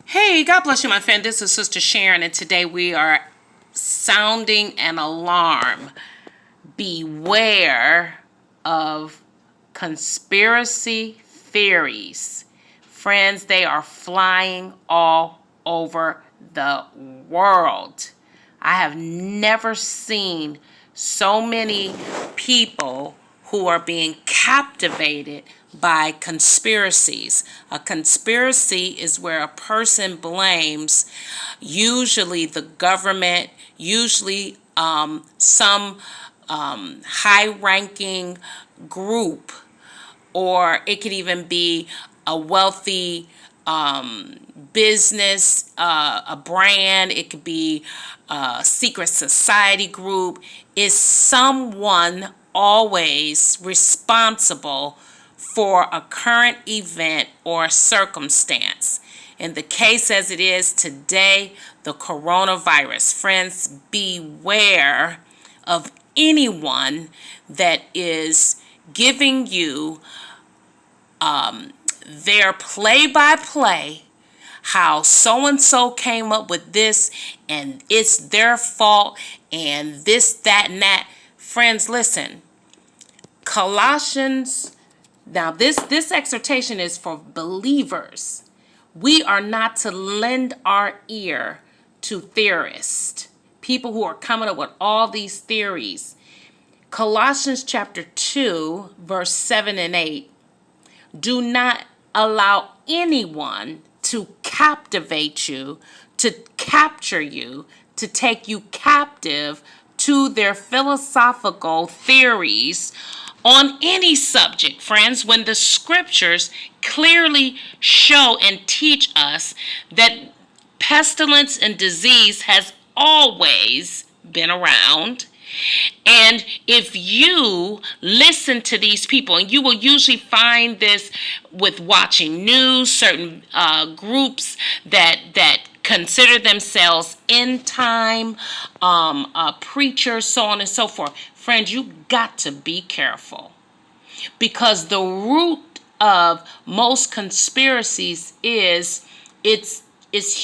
Hey, God bless you, my friend. This is Sister Sharon, and today we are sounding an alarm. Beware of conspiracy theories. Friends, they are flying all over the world. I have never seen so many people who are being captivated by conspiracies. A conspiracy is where a person blames usually the government, usually some high-ranking group, or it could even be a wealthy business, a brand. It could be a secret society group. Is someone always responsible for a current event or circumstance? In the case as it is today, the coronavirus. Friends, beware of anyone that is giving you their play-by-play, how so-and-so came up with this, and it's their fault, and this, that, and that. Friends, listen. Colossians, now this exhortation is for believers. We are not to lend our ear to theorists, people who are coming up with all these theories. Colossians chapter 2, verse 7 and 8. Do not allow anyone to captivate you, to capture you, to take you captive to their philosophical theories on any subject, friends, when the scriptures clearly show and teach us that pestilence and disease has always been around. And if you listen to these people, and you will usually find this with watching news, certain groups that consider themselves end time preachers, so on and so forth. Friends, you got to be careful, because the root of most conspiracies is it's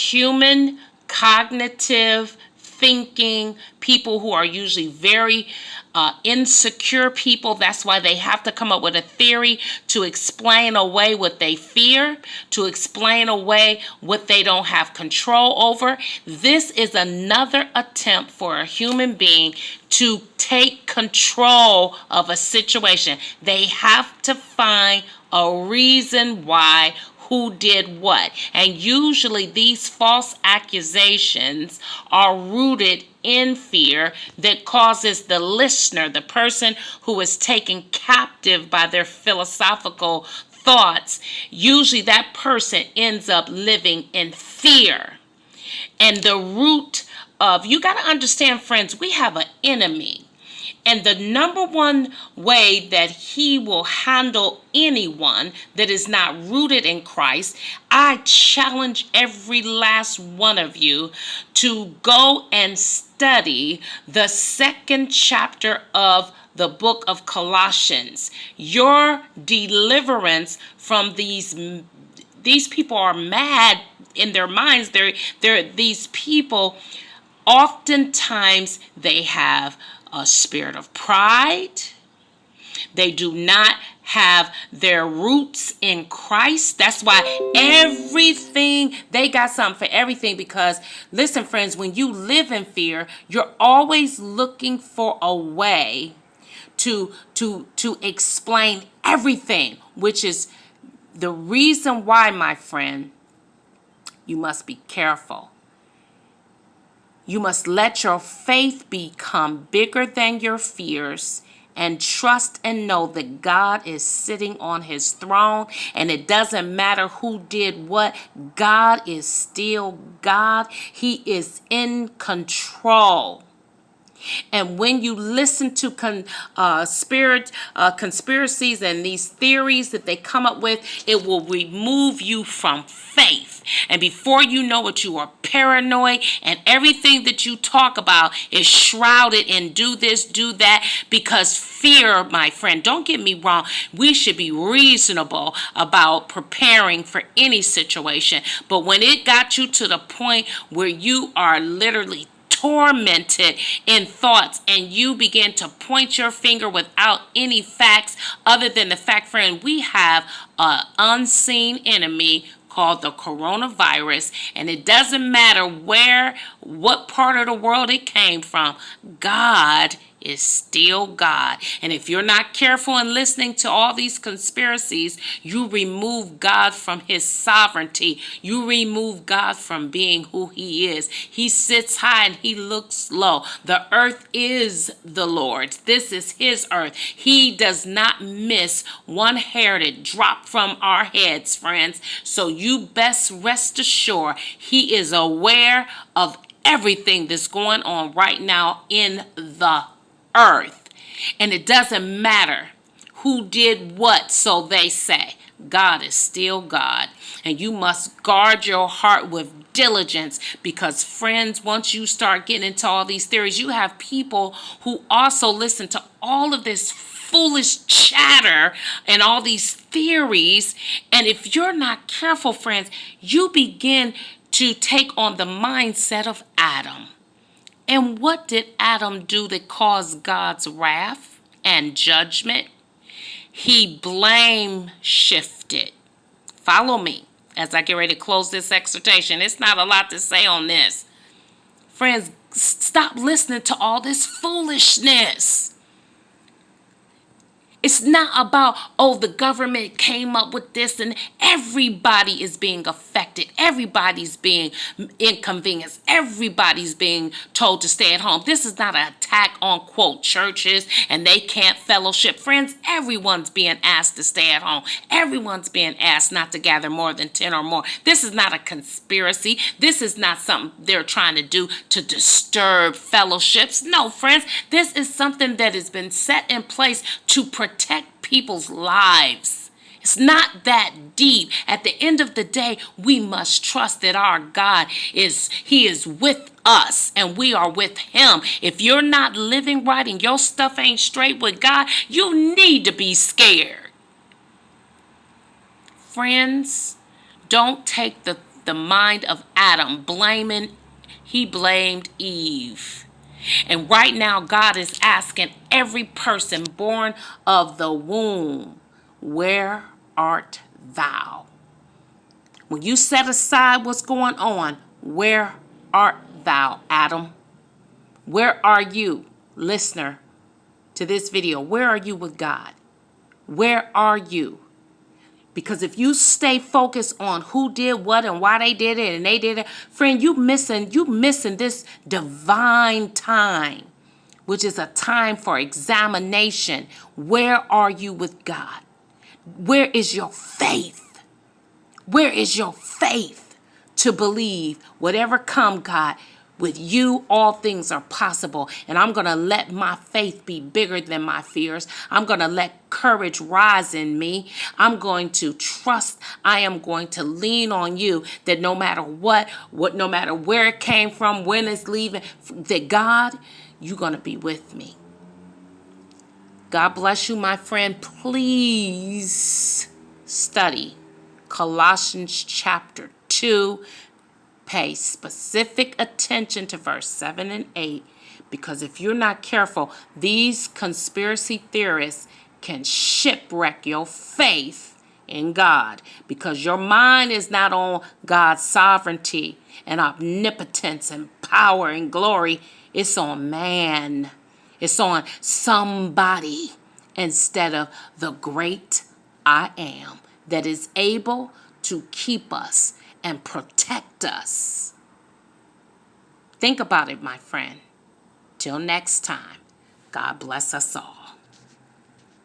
human cognitive thinking, people who are usually very insecure people. That's why they have to come up with a theory to explain away what they fear, to explain away what they don't have control over. This is another attempt for a human being to take control of a situation. They have to find a reason why, who did what. And usually these false accusations are rooted in fear that causes the listener, the person who is taken captive by their philosophical thoughts, usually that person ends up living in fear. And the root of, you got to understand, friends, we have an enemy. And the number one way that he will handle anyone that is not rooted in Christ, I challenge every last one of you to go and study the second chapter of the book of Colossians. Your deliverance from these people are mad in their minds. They're these people, oftentimes they have a spirit of pride. They do not have their roots in Christ. That's why they got something for everything. Because listen, friends, when you live in fear, you're always looking for a way to explain everything, which is the reason why, my friend, you must be careful. You must let your faith become bigger than your fears, and trust and know that God is sitting on his throne, and it doesn't matter who did what. God is still God. He is in control. And when you listen to conspiracies and these theories that they come up with, it will remove you from faith. And before you know it, you are paranoid, and everything that you talk about is shrouded in do this, do that, because fear, my friend, don't get me wrong, we should be reasonable about preparing for any situation. But when it got you to the point where you are literally tormented in thoughts and you begin to point your finger without any facts other than the fact, friend, we have an unseen enemy called the coronavirus, and it doesn't matter what part of the world it came from. God is still God. And if you're not careful in listening to all these conspiracies, you remove God from his sovereignty. You remove God from being who he is. He sits high and he looks low. The earth is the Lord's. This is his earth. He does not miss one hair that dropped from our heads, friends. So you best rest assured he is aware of everything that's going on right now in the earth. And it doesn't matter who did what, so they say. God is still God. And you must guard your heart with diligence, because, friends, once you start getting into all these theories, you have people who also listen to all of this foolish chatter and all these theories. And if you're not careful, friends, you begin to take on the mindset of Adam. And what did Adam do that caused God's wrath and judgment? He blame shifted. Follow me as I get ready to close this exhortation. It's not a lot to say on this. Friends, stop listening to all this foolishness. It's not about, oh, the government came up with this, and everybody is being affected. Everybody's being inconvenienced. Everybody's being told to stay at home. This is not an attack on, quote, churches, and they can't fellowship. Friends, everyone's being asked to stay at home. Everyone's being asked not to gather more than 10 or more. This is not a conspiracy. This is not something they're trying to do to disturb fellowships. No, friends, this is something that has been set in place to protect people's lives. It's not that deep. At the end of the day, we must trust that our God he is with us and we are with him. If you're not living right and your stuff ain't straight with God, you need to be scared. Friends, don't take the mind of Adam blaming. He blamed Eve. And right now, God is asking every person born of the womb, where art thou? When you set aside what's going on, where art thou, Adam? Where are you, listener to this video? Where are you with God? Where are you? Because if you stay focused on who did what and why they did it and they did it, friend, you missing this divine time, which is a time for examination. Where are you with God? Where is your faith? Where is your faith to believe whatever come, God, with you, all things are possible. And I'm going to let my faith be bigger than my fears. I'm going to let courage rise in me. I'm going to trust. I am going to lean on you, that no matter what, no matter where it came from, when it's leaving, that God, you're going to be with me. God bless you, my friend. Please study Colossians chapter 2. Pay specific attention to verse 7 and 8, because if you're not careful, these conspiracy theorists can shipwreck your faith in God, because your mind is not on God's sovereignty and omnipotence and power and glory. It's on man. It's on somebody instead of the great I am that is able to keep us and protect us. Think about it, my friend. Till next time, God bless us all.